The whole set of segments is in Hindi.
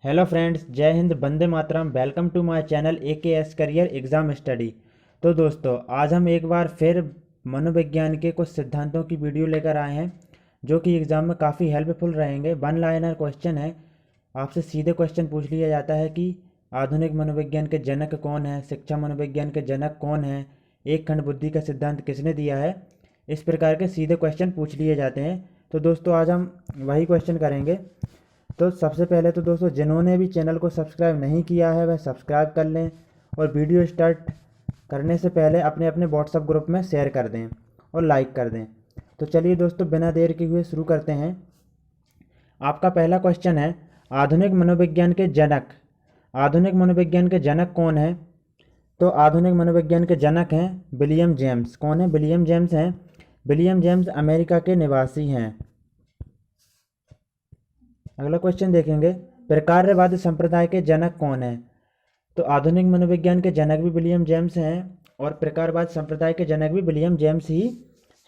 हेलो फ्रेंड्स, जय हिंद, वंदे मातरम। Welcome to my channel AKS career exam study. तो दोस्तों, आज हम एक बार फिर मनोविज्ञान के कुछ सिद्धांतों की वीडियो लेकर आए हैं जो कि एग्ज़ाम में काफ़ी हेल्पफुल रहेंगे। वन लाइनर क्वेश्चन है। आपसे सीधे क्वेश्चन पूछ लिया जाता है कि आधुनिक मनोविज्ञान के जनक कौन है, शिक्षा मनोविज्ञान के जनक कौन है, एक खंड बुद्धि का सिद्धांत किसने दिया है। इस प्रकार के सीधे क्वेश्चन पूछ लिए जाते हैं। तो दोस्तों, आज हम वही क्वेश्चन करेंगे। तो सबसे पहले तो दोस्तों, जिन्होंने भी चैनल को सब्सक्राइब नहीं किया है वह सब्सक्राइब कर लें और वीडियो स्टार्ट करने से पहले अपने अपने व्हाट्सएप ग्रुप में शेयर कर दें और लाइक कर दें। तो चलिए दोस्तों, बिना देर के हुए शुरू करते हैं। आपका पहला क्वेश्चन है, आधुनिक मनोविज्ञान के जनक। आधुनिक मनोविज्ञान के जनक कौन है? तो आधुनिक मनोविज्ञान के जनक हैं विलियम जेम्स। कौन है? विलियम जेम्स हैं। विलियम जेम्स अमेरिका के निवासी हैं। अगला क्वेश्चन देखेंगे, प्रकार्यवाद संप्रदाय के जनक कौन है? तो आधुनिक मनोविज्ञान के जनक भी विलियम जेम्स हैं और प्रकारवाद संप्रदाय के जनक भी विलियम जेम्स ही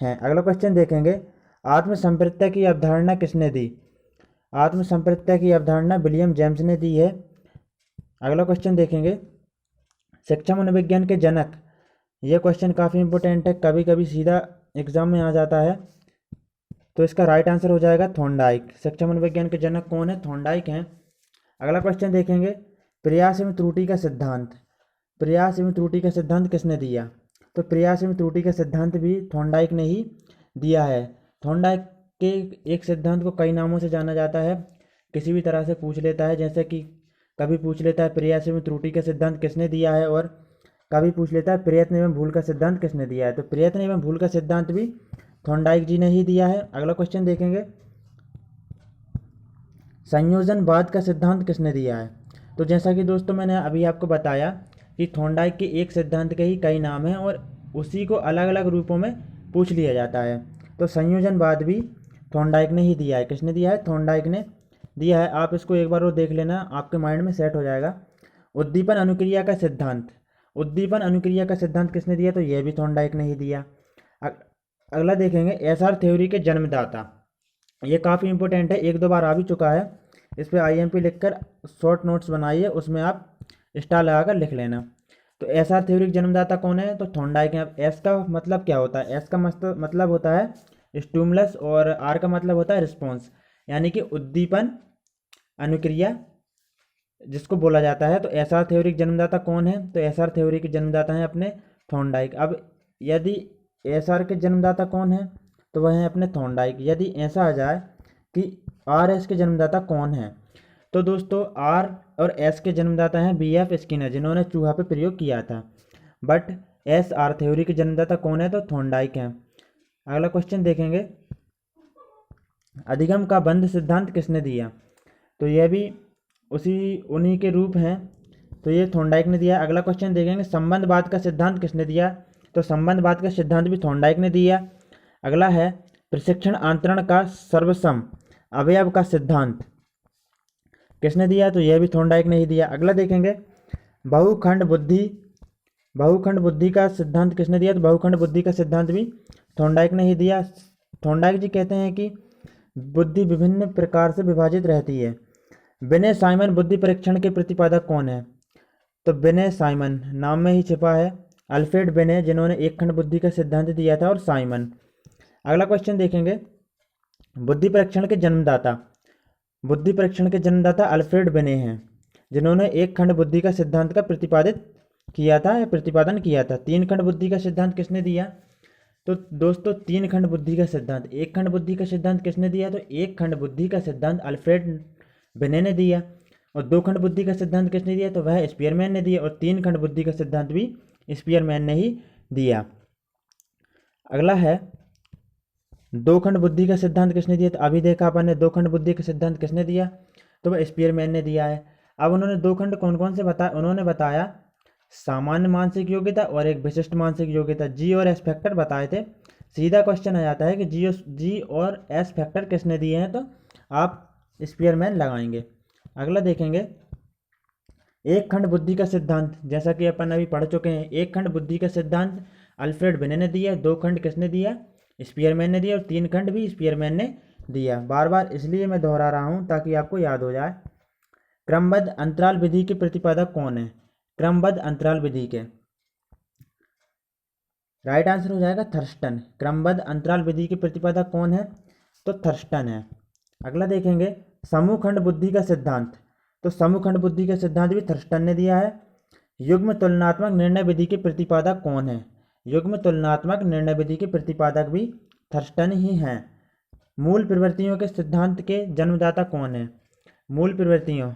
हैं। अगला क्वेश्चन देखेंगे, आत्मसंप्रत्यय की अवधारणा किसने दी? आत्मसंप्रत्यय की अवधारणा विलियम जेम्स ने दी है। अगला क्वेश्चन देखेंगे, शिक्षा मनोविज्ञान के जनक। यह क्वेश्चन काफ़ी इंपॉर्टेंट है, कभी कभी सीधा एग्जाम में आ जाता है। तो इसका राइट आंसर हो जाएगा थॉर्नडाइक। शिक्षा मनोविज्ञान के जनक कौन है? थॉर्नडाइक हैं। अगला क्वेश्चन देखेंगे, प्रयास एवं त्रुटि का सिद्धांत। प्रयास एवं त्रुटि का सिद्धांत किसने दिया? तो प्रयास एवं त्रुटि का सिद्धांत भी थॉर्नडाइक ने ही दिया है। थॉर्नडाइक के एक सिद्धांत को कई नामों से जाना जाता है, किसी भी तरह से पूछ लेता है। जैसे कि कभी पूछ लेता है प्रयास एवं त्रुटि का सिद्धांत किसने दिया है, और कभी पूछ लेता है प्रयत्न एवं भूल का सिद्धांत किसने दिया है। तो प्रयत्न एवं भूल का सिद्धांत भी थॉर्नडाइक जी ने ही दिया है। अगला क्वेश्चन देखेंगे, संयोजनवाद का सिद्धांत किसने दिया है? तो जैसा कि दोस्तों मैंने अभी आपको बताया कि थॉर्नडाइक के एक सिद्धांत के ही कई नाम हैं और उसी को अलग अलग रूपों में पूछ लिया जाता है। तो संयोजनवाद भी थॉर्नडाइक ने ही दिया है। किसने दिया है? थॉर्नडाइक ने दिया है। आप इसको एक बार वो देख लेना, आपके माइंड में सेट हो जाएगा। उद्दीपन अनुक्रिया का सिद्धांत। उद्दीपन अनुक्रिया का सिद्धांत किसने दिया? तो यह भी थॉर्नडाइक ने ही दिया। अगला देखेंगे, एसआर थ्योरी के जन्मदाता। ये काफ़ी इंपॉर्टेंट है, एक दो बार आ भी चुका है। इस पर IMP लिखकर शॉर्ट नोट्स बनाइए, उसमें आप स्टार लगाकर लिख लेना। तो एसआर थ्योरी के जन्मदाता कौन है? तो थॉर्नडाइक है। एस का मतलब क्या होता है? एस का मतलब होता है स्टिमुलस और आर का मतलब होता है रिस्पॉन्स, यानी कि उद्दीपन अनुक्रिया जिसको बोला जाता है। तो एसआर थ्योरी के जन्मदाता कौन है? तो एसआर थ्योरी के जन्मदाता हैं अपने थॉर्नडाइक। अब यदि एसआर के जन्मदाता कौन है, तो वह है अपने थॉर्नडाइक। यदि ऐसा आ जाए कि RS के जन्मदाता कौन है, तो दोस्तों R और S के जन्मदाता हैं BF स्किनर, जिन्होंने चूहा पे प्रयोग किया था। बट SR थ्योरी के जन्मदाता कौन है? तो थॉर्नडाइक हैं। अगला क्वेश्चन देखेंगे, अधिगम का बंध सिद्धांत किसने दिया? तो यह भी उन्हीं के रूप हैं। तो ये थॉर्नडाइक ने दिया। अगला क्वेश्चन देखेंगे, संबंधवाद का सिद्धांत किसने दिया? तो संबंधवाद का सिद्धांत भी थॉर्नडाइक ने दिया। अगला है, प्रशिक्षण आंतरण का सर्वसम अवयव का सिद्धांत किसने दिया? तो यह भी थॉर्नडाइक ने ही दिया। अगला देखेंगे, बहुखंड बुद्धि। बहुखंड बुद्धि का सिद्धांत किसने दिया? तो बहुखंड बुद्धि का सिद्धांत भी थॉर्नडाइक ने ही दिया। थॉर्नडाइक जी कहते हैं कि बुद्धि विभिन्न प्रकार से विभाजित रहती है। विनय साइमन बुद्धि परीक्षण के प्रतिपादक कौन है? तो विनय साइमन नाम में ही छिपा है। अल्फ्रेड विनय, जिन्होंने एक खंड बुद्धि का सिद्धांत दिया था, और साइमन। अगला क्वेश्चन देखेंगे, बुद्धि परीक्षण के जन्मदाता। बुद्धि परीक्षण के जन्मदाता अल्फ्रेड विनय हैं, जिन्होंने एक खंड बुद्धि का सिद्धांत का प्रतिपादित किया था या प्रतिपादन किया था। तीन खंड बुद्धि का सिद्धांत किसने दिया? तो दोस्तों, तीन खंड बुद्धि का सिद्धांत, एक खंड बुद्धि का सिद्धांत किसने दिया? तो एक खंड बुद्धि का सिद्धांत अल्फ्रेड विनय ने दिया। और दो खंड बुद्धि का सिद्धांत किसने दिया? तो वह स्पीयरमैन ने दिया। और तीन खंड बुद्धि का सिद्धांत भी स्पीयरमैन ने ही दिया। अगला है, दो खंड बुद्धि का सिद्धांत किसने दिया? तो अभी देखा अपन ने, दो खंड बुद्धि का सिद्धांत किसने दिया? तो वह स्पीयरमैन ने दिया है। अब उन्होंने दो खंड कौन कौन से बताया? उन्होंने बताया सामान्य मानसिक योग्यता और एक विशिष्ट मानसिक योग्यता, G और S फैक्टर बताए थे। सीधा क्वेश्चन आ जाता है कि G और S फैक्टर किसने दिए हैं, तो आप स्पीयरमैन लगाएंगे। अगला देखेंगे, एक खंड बुद्धि का सिद्धांत, जैसा कि अपन अभी पढ़ चुके हैं। एक खंड बुद्धि का सिद्धांत अल्फ्रेड विनय ने दिया। दो खंड किसने दिया? स्पीयरमैन ने दिया। और तीन खंड भी स्पीयरमैन ने दिया। बार बार इसलिए मैं दोहरा रहा हूँ ताकि आपको याद हो जाए। क्रमबद्ध अंतराल विधि के प्रतिपादक कौन है? क्रमबद्ध अंतराल विधि के राइट आंसर हो जाएगा थर्स्टन। क्रमबद्ध अंतराल विधि के प्रतिपादक कौन है? तो थर्स्टन है। अगला देखेंगे समूह खंड बुद्धि का सिद्धांत। तो समूह खंड बुद्धि का सिद्धांत भी थर्स्टन ने दिया है। युग्म तुलनात्मक निर्णय विधि के प्रतिपादक कौन है? युग्म तुलनात्मक निर्णय विधि के प्रतिपादक भी थर्स्टन ही हैं। मूल प्रवृत्तियों के सिद्धांत के जन्मदाता कौन है? मूल प्रवृत्तियों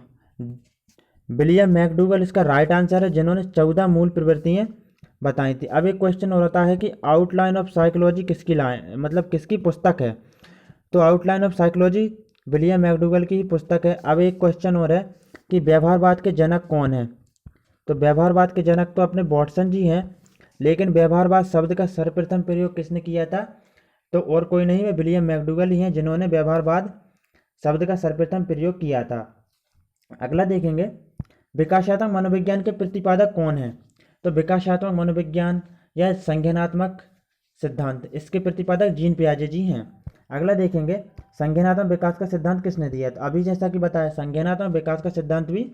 विलियम मैकडूगल इसका राइट आंसर है, जिन्होंने 14 मूल प्रवृत्तियां बताई थी। अब एक क्वेश्चन और होता है कि आउटलाइन ऑफ साइकोलॉजी किसकी किसकी पुस्तक है? तो outline of psychology William McDougall की ही पुस्तक है। अब एक क्वेश्चन और है कि व्यवहारवाद के जनक कौन है? तो व्यवहारवाद के जनक तो अपने वॉटसन जी हैं, लेकिन व्यवहारवाद शब्द का सर्वप्रथम प्रयोग किसने किया था? तो और कोई नहीं, वे विलियम मैकडूगल ही हैं, जिन्होंने व्यवहारवाद शब्द का सर्वप्रथम प्रयोग किया था। अगला देखेंगे विकासात्मक मनोविज्ञान के प्रतिपादक कौन है? तो विकासात्मक मनोविज्ञान या संज्ञानात्मक सिद्धांत, इसके प्रतिपादक जीन पियाजे जी हैं। अगला देखेंगे संज्ञानात्मक विकास का सिद्धांत किसने दिया? तो अभी जैसा कि बताया संज्ञानात्मक विकास का सिद्धांत भी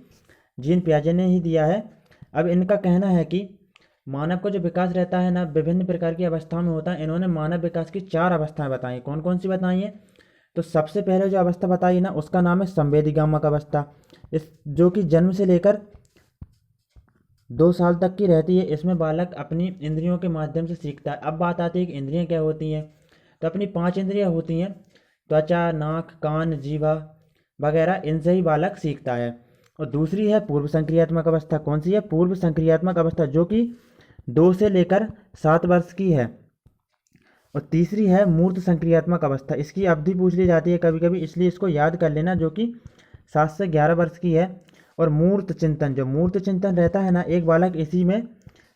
जीन पियाजे ने ही दिया है। अब इनका कहना है कि मानव को जो विकास रहता है ना, विभिन्न प्रकार की अवस्थाओं में होता है। इन्होंने मानव विकास की 4 अवस्थाएं बताई। कौन कौन सी बताई हैं? तो सबसे पहले जो अवस्था बताई ना, उसका नाम है संवेदीगामक अवस्था। इस जो कि जन्म से लेकर 2 साल तक की रहती है। इसमें बालक अपनी इंद्रियों के माध्यम से सीखता है। अब बात आती है कि इंद्रियां क्या होती हैं? तो अपनी 5 इंद्रियां होती हैं, त्वचा, नाक, कान, जीवा वगैरह, इनसे ही बालक सीखता है। और दूसरी है पूर्व संक्रियात्मक अवस्था। कौन सी है? पूर्व संक्रियात्मक अवस्था, जो कि 2 से लेकर 7 वर्ष की है। और तीसरी है मूर्त संक्रियात्मक अवस्था। इसकी अवधि पूछ ली जाती है कभी कभी, इसलिए इसको याद कर लेना, जो कि 7 से 11 वर्ष की है। और मूर्त चिंतन, जो मूर्त चिंतन रहता है ना, एक बालक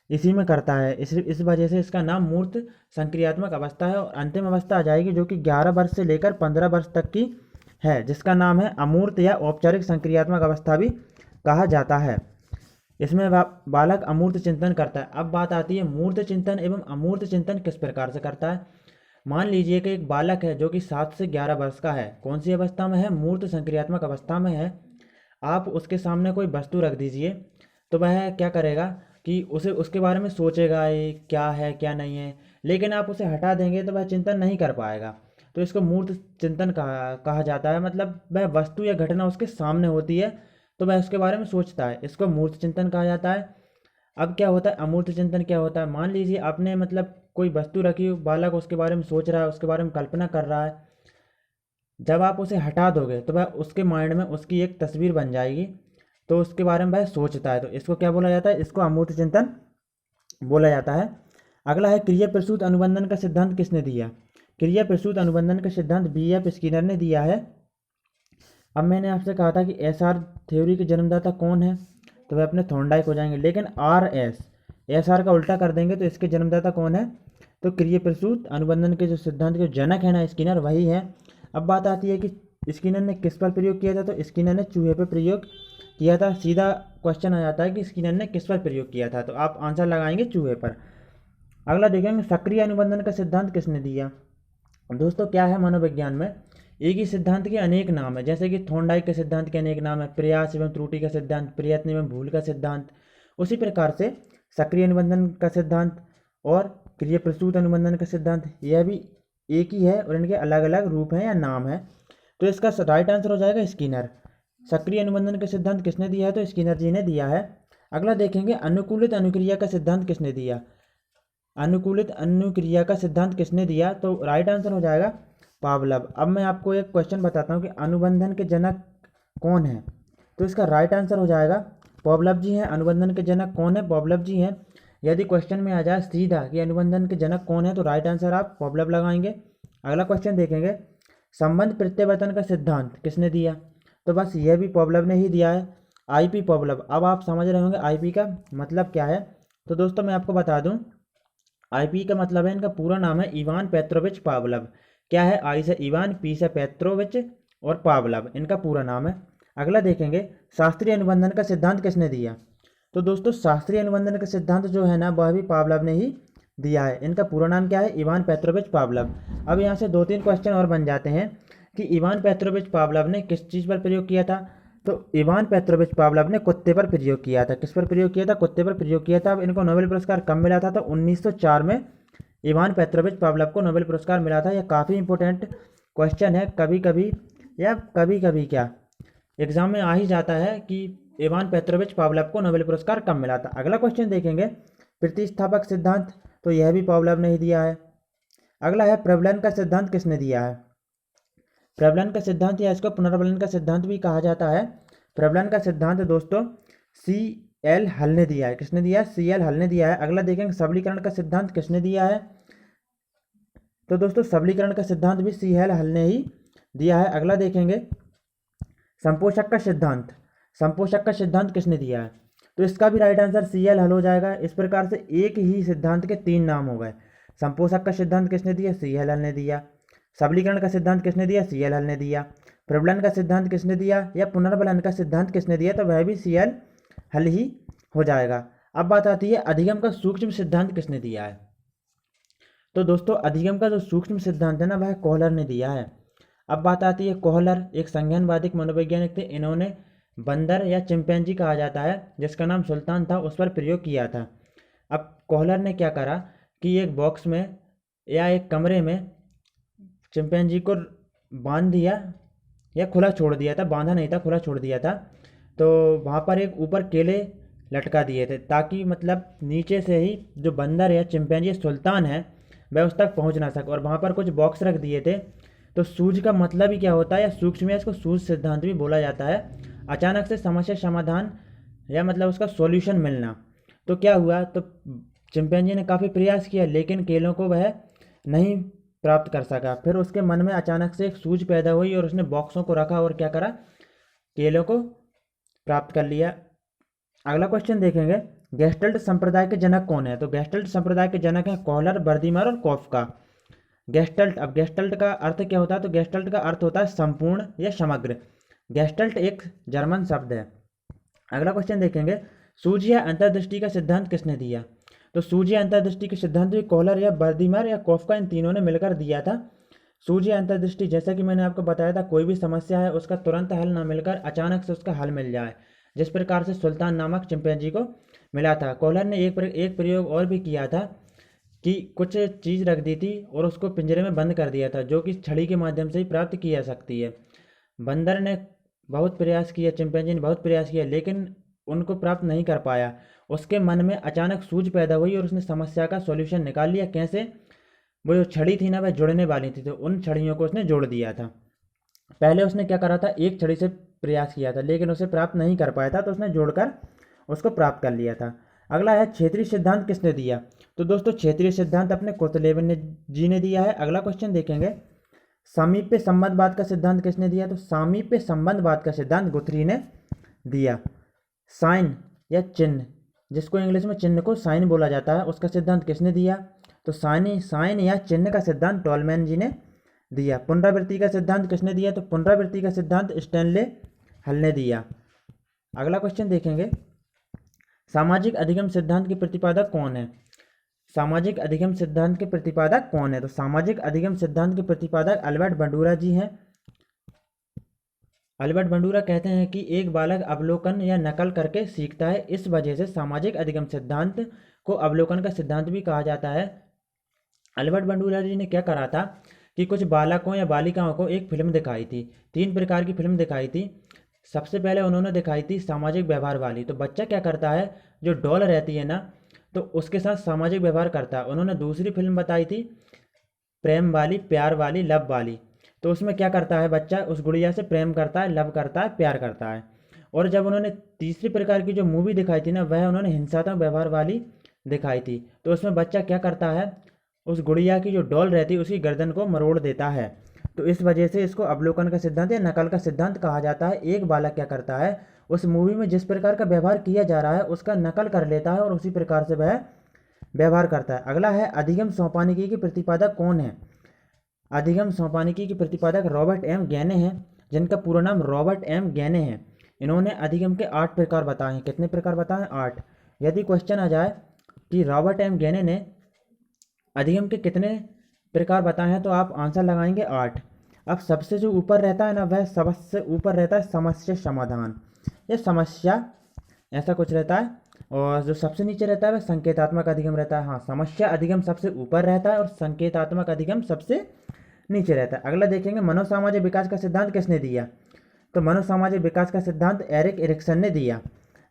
इसी में करता है। इस वजह से इसका नाम मूर्त संक्रियात्मक अवस्था है। और अंतिम अवस्था आ जाएगी जो कि 11 वर्ष से लेकर 15 वर्ष तक की है, जिसका नाम है अमूर्त या औपचारिक संक्रियात्मक अवस्था भी कहा जाता है। इसमें बालक अमूर्त चिंतन करता है। अब बात आती है मूर्त चिंतन एवं अमूर्त चिंतन किस प्रकार से करता है। मान लीजिए कि एक बालक है जो कि 7 से 11 वर्ष का है। कौन सी अवस्था में है? मूर्त संक्रियात्मक अवस्था में है। आप उसके सामने कोई वस्तु रख दीजिए, तो वह क्या करेगा कि उसके बारे में सोचेगा, ये क्या है क्या नहीं है। लेकिन आप उसे हटा देंगे तो वह चिंतन नहीं कर पाएगा। तो इसको मूर्त चिंतन कहा जाता है। मतलब वह वस्तु या घटना उसके सामने होती है, तो वह उसके बारे में सोचता है। इसको मूर्त चिंतन कहा जाता है। अब क्या होता है अमूर्त चिंतन? क्या होता है, मान लीजिए आपने कोई वस्तु रखी, बालक उसके बारे में सोच रहा है, उसके बारे में कल्पना कर रहा है। जब आप उसे हटा दोगे तो वह उसके माइंड में उसकी एक तस्वीर बन जाएगी, तो उसके बारे में वह सोचता है। तो इसको क्या बोला जाता है? इसको अमूर्त चिंतन बोला जाता है। अगला है क्रिया प्रसूत अनुबंधन का सिद्धांत किसने दिया? क्रिया प्रसूत अनुबंधन का सिद्धांत BF स्किनर ने दिया है। अब मैंने आपसे कहा था कि SR थ्योरी के जन्मदाता कौन है? तो वह अपने थॉर्नडाइक हो जाएंगे। लेकिन SR का उल्टा कर देंगे तो इसके जन्मदाता कौन है? तो क्रिया प्रसूत अनुबंधन के जो सिद्धांत के जनक है ना, स्किनर, वही है। अब बात आती है कि स्किनर ने किस पर प्रयोग किया था? तो स्किनर ने चूहे पर प्रयोग किया था। सीधा क्वेश्चन आ जाता है कि स्किनर ने किस पर प्रयोग किया था, तो आप आंसर लगाएंगे चूहे पर। अगला देखेंगे सक्रिय अनुबंधन का सिद्धांत किसने दिया? दोस्तों क्या है, मनोविज्ञान में एक ही सिद्धांत के अनेक नाम है। जैसे कि थॉर्नडाइक के सिद्धांत के अनेक नाम है, प्रयास एवं त्रुटि का सिद्धांत, प्रयत्न एवं भूल का सिद्धांत। उसी प्रकार से सक्रिय अनुबंधन का सिद्धांत और क्रिया प्रसूत अनुबंधन का सिद्धांत, यह भी एक ही है और इनके अलग अलग रूप हैं या नाम है। तो इसका राइट आंसर हो जाएगा स्किनर। सक्रिय अनुबंधन का सिद्धांत किसने दिया है? तो स्किनर जी ने दिया है। अगला देखेंगे अनुकूलित अनुक्रिया का सिद्धांत किसने दिया? अनुकूलित अनुक्रिया का सिद्धांत किसने दिया? तो राइट आंसर हो जाएगा पावलव। अब मैं आपको एक क्वेश्चन बताता हूँ कि अनुबंधन के जनक कौन है? तो इसका राइट आंसर हो जाएगा पावलव जी हैं। अनुबंधन के जनक कौन है? पावलव जी हैं। यदि क्वेश्चन में आ जाए सीधा कि अनुबंधन के जनक कौन है, तो राइट आंसर आप पावलव लगाएंगे। अगला क्वेश्चन देखेंगे संबंध प्रत्यावर्तन का सिद्धांत किसने दिया? तो बस यह भी पावलव ने ही दिया है, IP पावलव। अब आप समझ रहे होंगे IP का मतलब क्या है। तो दोस्तों मैं आपको बता दूं, IP का मतलब है, इनका पूरा नाम है इवान पेत्रोविच पावलव। क्या है? I से इवान, P से पेत्रोविच और पावलव, इनका पूरा नाम है। अगला देखेंगे शास्त्रीय अनुबंधन का सिद्धांत किसने दिया? तो दोस्तों शास्त्रीय अनुबंधन का सिद्धांत जो है ना, वह भी पावलव ने ही दिया है। इनका पूरा नाम क्या है? Ivan Petrovich पावलव। अब यहाँ से 2-3 क्वेश्चन और बन जाते हैं कि इवान पेत्रोविच पावलव ने किस चीज़ पर प्रयोग किया था। तो इवान पेत्रोविच पावलोव ने कुत्ते पर प्रयोग किया था। किस पर प्रयोग किया था? कुत्ते पर प्रयोग किया था। अब इनको नोबेल पुरस्कार कब मिला था? तो 1904 में इवान पेत्रोविच पावलोव को नोबेल पुरस्कार मिला था। यह काफ़ी इंपॉर्टेंट क्वेश्चन है। कभी कभी या कभी कभी क्या एग्जाम में आ ही जाता है कि इवान पेत्रोविच पावलोव को नोबेल पुरस्कार कब मिला था। अगला क्वेश्चन देखेंगे, प्रतिस्थापक सिद्धांत, तो यह भी पावलोव ने ही दिया है। अगला है प्रबलन का सिद्धांत किसने दिया है? प्रबलन का सिद्धांत या इसको पुनर्बलन का सिद्धांत भी कहा जाता है। प्रबलन का सिद्धांत दोस्तों C.L. हल ने दिया है। किसने दिया है? C.L. हल ने दिया है। अगला देखेंगे सबलीकरण का सिद्धांत किसने दिया है? तो दोस्तों सबलीकरण का सिद्धांत भी C.L. हल ने ही दिया है। अगला देखेंगे संपोषक का सिद्धांत। संपोषक का सिद्धांत किसने दिया है? तो इसका भी राइट आंसर C.L. हल हो जाएगा। इस प्रकार से एक ही सिद्धांत के 3 नाम हो गए। संपोषक का सिद्धांत किसने दिया? C.L. हल ने दिया। सबलीकरण का सिद्धांत किसने दिया? C.L. हल ने दिया। प्रबलन का सिद्धांत किसने दिया या पुनर्बलन का सिद्धांत किसने दिया? तो वह भी C.L. हल ही हो जाएगा। अब बात आती है अधिगम का सूक्ष्म सिद्धांत किसने दिया है? तो दोस्तों अधिगम का जो सूक्ष्म सिद्धांत है ना, वह कोहलर ने दिया है। अब बात आती है कोहलर एक संज्ञानवादिक मनोवैज्ञानिक थे। इन्होंने बंदर या चिंपैंजी कहा जाता है जिसका नाम सुल्तान था, उस पर प्रयोग किया था। अब कोहलर ने क्या करा कि एक बॉक्स में या एक कमरे में चिंपैंजी को बांध दिया या खुला छोड़ दिया था, बांधा नहीं था, खुला छोड़ दिया था। तो वहाँ पर एक ऊपर केले लटका दिए थे ताकि मतलब नीचे से ही जो बंदर या चिंपैंजी सुल्तान है वह उस तक पहुँच ना सके, और वहाँ पर कुछ बॉक्स रख दिए थे। तो सूझ का मतलब ही क्या होता है या सूक्ष्म या इसको सूझ सिद्धांत भी बोला जाता है। अचानक से समस्या समाधान या मतलब उसका सॉल्यूशन मिलना। तो क्या हुआ, तो चिंपैंजी ने काफ़ी प्रयास किया लेकिन केलों को वह नहीं प्राप्त कर सका। फिर उसके मन में अचानक से एक सूझ पैदा हुई और उसने बॉक्सों को रखा और क्या करा, केलों को प्राप्त कर लिया। अगला क्वेश्चन देखेंगे, गेस्टल्ट संप्रदाय के जनक कौन है? तो गेस्टल्ट संप्रदाय के जनक हैं कोहलर, बर्दीमर और कॉफका। गेस्टल्ट, अब गेस्टल्ट का अर्थ क्या होता है? तो गेस्टल्ट का अर्थ होता है संपूर्ण या समग्र। गेस्टल्ट एक जर्मन शब्द है। अगला क्वेश्चन देखेंगे, सूझ या अंतर्दृष्टि का सिद्धांत किसने दिया? तो सूझ या अंतर्दृष्टि के सिद्धांत भी कोहलर या बर्दीमर या कॉफका, इन तीनों ने मिलकर दिया था। सूझ या अंतर्दृष्टि, जैसा कि मैंने आपको बताया था, कोई भी समस्या है उसका तुरंत हल ना मिलकर अचानक से उसका हल मिल जाए, जिस प्रकार से सुल्तान नामक चिंपैंजी को मिला था। कोहलर ने एक प्रयोग और भी किया था कि कुछ चीज़ रख दी थी और उसको पिंजरे में बंद कर दिया था, जो कि छड़ी के माध्यम से ही प्राप्त की जा सकती है। बंदर ने बहुत प्रयास किया, चिंपैंजी ने बहुत प्रयास किया लेकिन उनको प्राप्त नहीं कर पाया। उसके मन में अचानक सूझ पैदा हुई और उसने समस्या का सॉल्यूशन निकाल लिया। कैसे? वो जो छड़ी थी ना, वह जुड़ने वाली थी, तो उन छड़ियों को उसने जोड़ दिया था। पहले उसने क्या करा था, एक छड़ी से प्रयास किया था लेकिन उसे प्राप्त नहीं कर पाया था, तो उसने जोड़कर उसको प्राप्त कर लिया था। अगला है क्षेत्रीय सिद्धांत किसने दिया? तो दोस्तों क्षेत्रीय सिद्धांत अपने कोतलेब जी ने दिया है। अगला क्वेश्चन देखेंगे, सामीप्य संबंधवाद का सिद्धांत किसने दिया? तो सामीप्य संबंधवाद का सिद्धांत गुथरी ने दिया। साइन या चिन्ह, जिसको इंग्लिश में चिन्ह को साइन बोला जाता है, उसका सिद्धांत किसने दिया? तो साइन या चिन्ह का सिद्धांत टॉलमैन जी ने दिया। पुनरावृत्ति का सिद्धांत किसने दिया? तो पुनरावृत्ति का सिद्धांत स्टैनले हल ने दिया। अगला क्वेश्चन देखेंगे, सामाजिक अधिगम सिद्धांत के प्रतिपादक कौन है? सामाजिक अधिगम सिद्धांत के प्रतिपादक कौन है? तो सामाजिक अधिगम सिद्धांत के प्रतिपादक अल्बर्ट बंडूरा जी हैं। अल्बर्ट बंडूरा कहते हैं कि एक बालक अवलोकन या नकल करके सीखता है, इस वजह से सामाजिक अधिगम सिद्धांत को अवलोकन का सिद्धांत भी कहा जाता है। अल्बर्ट बंडूरा जी ने क्या करा था कि कुछ बालकों या बालिकाओं को एक फिल्म दिखाई थी। 3 प्रकार की फिल्म दिखाई थी। सबसे पहले उन्होंने दिखाई थी सामाजिक व्यवहार वाली। तो बच्चा क्या करता है, जो डॉल रहती है ना, तो उसके साथ सामाजिक व्यवहार करता है। उन्होंने दूसरी फिल्म बताई थी प्रेम वाली, प्यार वाली, लव वाली। तो उसमें क्या करता है बच्चा, उस गुड़िया से प्रेम करता है, लव करता है, प्यार करता है। और जब उन्होंने तीसरी प्रकार की जो मूवी दिखाई थी ना, वह उन्होंने हिंसात्मक व्यवहार वाली दिखाई थी। तो उसमें बच्चा क्या करता है, उस गुड़िया की जो डॉल रहती है उसकी गर्दन को मरोड़ देता है। तो इस वजह से इसको अवलोकन का सिद्धांत या नकल का सिद्धांत कहा जाता है। एक बालक क्या करता है, उस मूवी में जिस प्रकार का व्यवहार किया जा रहा है उसका नकल कर लेता है और उसी प्रकार से वह व्यवहार करता है। अगला है अधिगम सोपानिकी के प्रतिपादक कौन है? अधिगम सोपानिकी के प्रतिपादक रॉबर्ट एम गैने हैं, जिनका पूरा नाम रॉबर्ट एम गैने है। इन्होंने अधिगम के 8 प्रकार बताए हैं। कितने प्रकार बताए हैं? 8। यदि क्वेश्चन आ जाए कि रॉबर्ट एम गैने ने अधिगम के कितने प्रकार बताए हैं, तो आप आंसर लगाएंगे 8। अब सबसे जो ऊपर रहता है ना, वह सबसे ऊपर रहता है समस्या समाधान या समस्या, ऐसा कुछ रहता है। और जो सबसे नीचे रहता है वह संकेतात्मक अधिगम रहता है। हाँ, समस्या अधिगम सबसे ऊपर रहता है और संकेतात्मक अधिगम सबसे नीचे रहता है। अगला देखेंगे, मनोसामाजिक विकास का सिद्धांत किसने दिया? तो मनोसामाजिक विकास का सिद्धांत एरिक एरिक्सन ने दिया।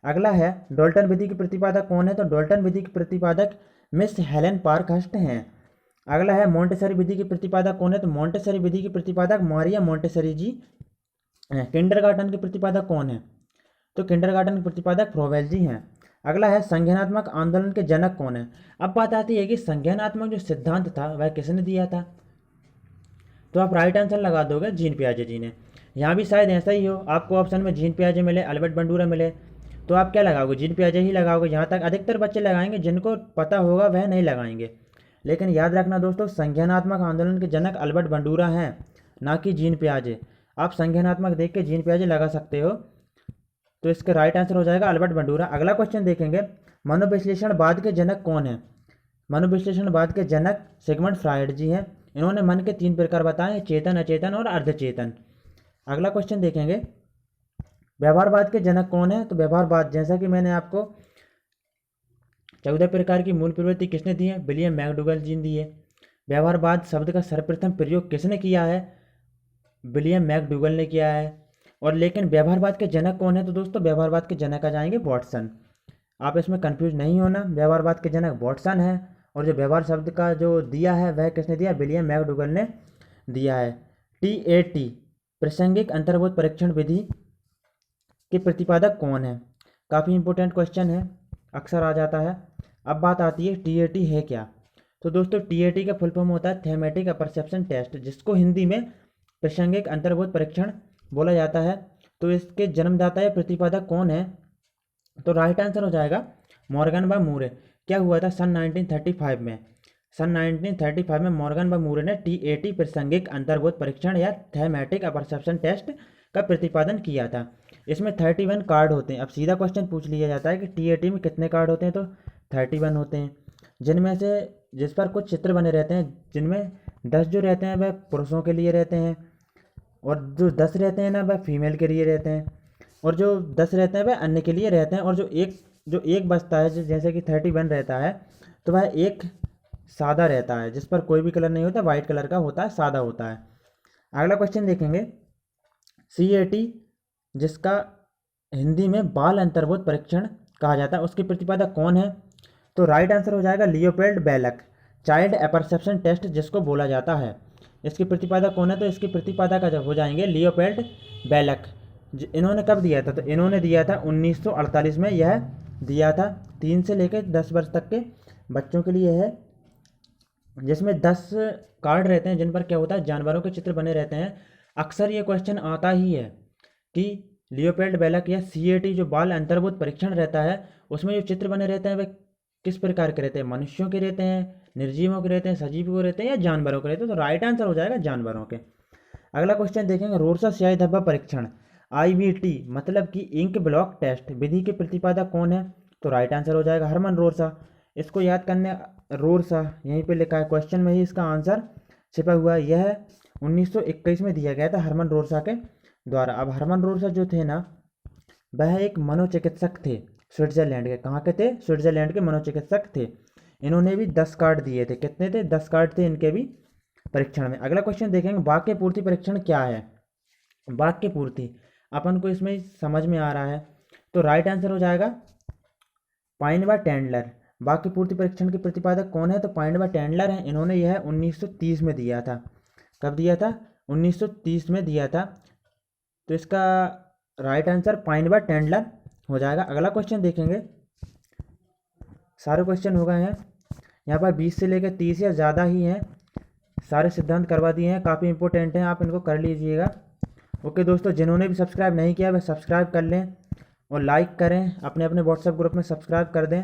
अगला है, डॉल्टन विधि की प्रतिपादक कौन है? तो डॉल्टन विधि की प्रतिपादक मिस हेलेन पार्कहर्स्ट हैं। अगला है, मोंटेसरी विधि की प्रतिपादक कौन है? तो मोंटेसरी विधि की प्रतिपादक मारिया मोंटेसरी जी हैं। किंडरगार्टन के प्रतिपादक कौन है? तो किंडरगार्टन के प्रतिपादक फ्रोवेल जी हैं। अगला है, संज्ञानात्मक आंदोलन के जनक कौन है? अब बात आती है कि संज्ञानात्मक जो सिद्धांत था वह किसने दिया था? तो आप राइट आंसर लगा दोगे, जीन पियाजे जी ने। यहाँ भी शायद ऐसा ही हो, आपको ऑप्शन में जीन पियाजे मिले, अल्बर्ट बंडूरा मिले, तो आप क्या लगाओगे? जीन पियाजे ही लगाओगे। यहाँ तक अधिकतर बच्चे लगाएंगे, जिनको पता होगा वह नहीं लगाएंगे। लेकिन याद रखना दोस्तों, संज्ञानात्मक आंदोलन के जनक अल्बर्ट बंडूरा हैं, ना कि जीन पियाजे। आप संज्ञानात्मक देख के जीन पियाजे लगा सकते हो। तो इसका राइट आंसर हो जाएगा अल्बर्ट बंडूरा। अगला क्वेश्चन देखेंगे, मनोविश्लेषणवाद के जनक कौन है? मनोविश्लेषणवाद के जनक सिगमंड फ्रायड जी हैं। इन्होंने मन के 3 प्रकार बताए, चेतन, अचेतन और अर्धचेतन। अगला क्वेश्चन देखेंगे, व्यवहारवाद के जनक कौन है? तो व्यवहारवाद, जैसा कि मैंने आपको 14 प्रकार की मूल प्रवृत्ति किसने दी है? विलियम मैकडूगल जी ने दी है। व्यवहारवाद शब्द का सर्वप्रथम प्रयोग किसने किया है? विलियम मैकडूगल ने किया है। और लेकिन व्यवहारवाद के जनक कौन है? तो दोस्तों व्यवहारवाद के जनक आ जाएंगे वाटसन। आप इसमें कंफ्यूज नहीं होना, व्यवहारवाद के जनक वाटसन है। और जो व्यवहार शब्द का जो दिया है वह किसने दिया? विलियम मैकडूगल ने दिया है। TAT प्रासंगिक अंतर्बोध परीक्षण विधि के प्रतिपादक कौन है? काफ़ी इंपॉर्टेंट क्वेश्चन है, अक्सर आ जाता है। अब बात आती है TAT है क्या? तो दोस्तों TAT का फुल फॉर्म होता है थेमेटिक परसेप्शन टेस्ट, जिसको हिंदी में प्रासंगिक अंतर्बोध परीक्षण बोला जाता है। तो इसके जन्मदाता या प्रतिपादक कौन है? तो राइट आंसर हो जाएगा मॉर्गन व मूरे। क्या हुआ था सन 1935 में? सन 1935 में मॉर्गन व मूरे ने TAT प्रासंगिक अंतर्बोध परीक्षण या थेमेटिक परसेप्शन टेस्ट का प्रतिपादन किया था। इसमें 31 कार्ड होते हैं। अब सीधा क्वेश्चन पूछ लिया जाता है कि TAT में कितने कार्ड होते हैं? तो 31 होते हैं, जिनमें से जिस पर कुछ चित्र बने रहते हैं, जिनमें 10 जो रहते हैं वह पुरुषों के लिए रहते हैं, और जो 10 रहते हैं ना वह फीमेल के लिए रहते हैं, और जो 10 रहते हैं वह अन्य के लिए रहते हैं। और जो एक बचता है, जैसे कि 31 रहता है, तो वह एक सादा रहता है, जिस पर कोई भी कलर नहीं होता, वाइट कलर का होता है, सादा होता है। अगला क्वेश्चन देखेंगे, CAT जिसका हिंदी में बाल अंतर्बोध परीक्षण कहा जाता है, उसके प्रतिपादक कौन है? तो राइट आंसर हो जाएगा लियोपोल्ड बेलक, चाइल्ड अपरसेप्शन टेस्ट जिसको बोला जाता है। इसके प्रतिपादक कौन है? तो इसके प्रतिपादक हो जाएंगे लियोपोल्ड बेलक। इन्होंने कब दिया था? तो इन्होंने दिया था 1948 में। यह दिया था 3 से लेकर 10 वर्ष तक के बच्चों के लिए है, जिसमें 10 कार्ड रहते हैं, जिन पर क्या होता है, जानवरों के चित्र बने रहते हैं। अक्सर ये क्वेश्चन आता ही है कि लियोपोल्ड बेलक या CAT जो बाल अंतर्बोध परीक्षण रहता है, उसमें जो चित्र बने रहते हैं वे किस प्रकार के रहते हैं? मनुष्यों के रहते हैं, निर्जीवों के रहते हैं, सजीवों के रहते हैं, या जानवरों के रहते हैं? तो राइट आंसर हो जाएगा जानवरों के। अगला क्वेश्चन देखेंगे, रोरसा स्याही धब्बा परीक्षण IBT मतलब कि इंक ब्लॉक टेस्ट विधि के प्रतिपादक कौन है? तो राइट आंसर हो जाएगा हरमन रोरसा। इसको याद करने, रोरसा यहीं पे लिखा है, क्वेश्चन में ही इसका आंसर छिपा हुआ है। यह 1921 में दिया गया था हरमन रोरसा के द्वारा। अब हरमन रोरसा जो थे ना, वह एक मनोचिकित्सक थे स्विट्जरलैंड के। कहाँ के थे? स्विट्जरलैंड के मनोचिकित्सक थे। इन्होंने भी 10 कार्ड दिए थे। कितने थे? 10 कार्ड थे इनके भी परीक्षण में। अगला क्वेश्चन देखेंगे, वाक्य पूर्ति परीक्षण क्या है? वाक्य पूर्ति अपन को इसमें समझ में आ रहा है, तो राइट आंसर हो जाएगा पाइन व टेंडलर। वाक्य पूर्ति परीक्षण के प्रतिपादक कौन है? तो पाइन व टेंडलर हैं। इन्होंने यह 1930 में दिया था। कब दिया था? 1930 में दिया था। तो इसका राइट आंसर पाइन व टेंडलर हो जाएगा। अगला क्वेश्चन देखेंगे, सारे क्वेश्चन हो गए हैं यहाँ पर, 20 से लेकर 30 या ज़्यादा ही हैं। सारे सिद्धांत करवा दिए हैं, काफ़ी इंपॉर्टेंट हैं, आप इनको कर लीजिएगा। ओके दोस्तों, जिन्होंने भी सब्सक्राइब नहीं किया वह सब्सक्राइब कर लें और लाइक करें, अपने अपने व्हाट्सएप ग्रुप में सब्सक्राइब कर दें।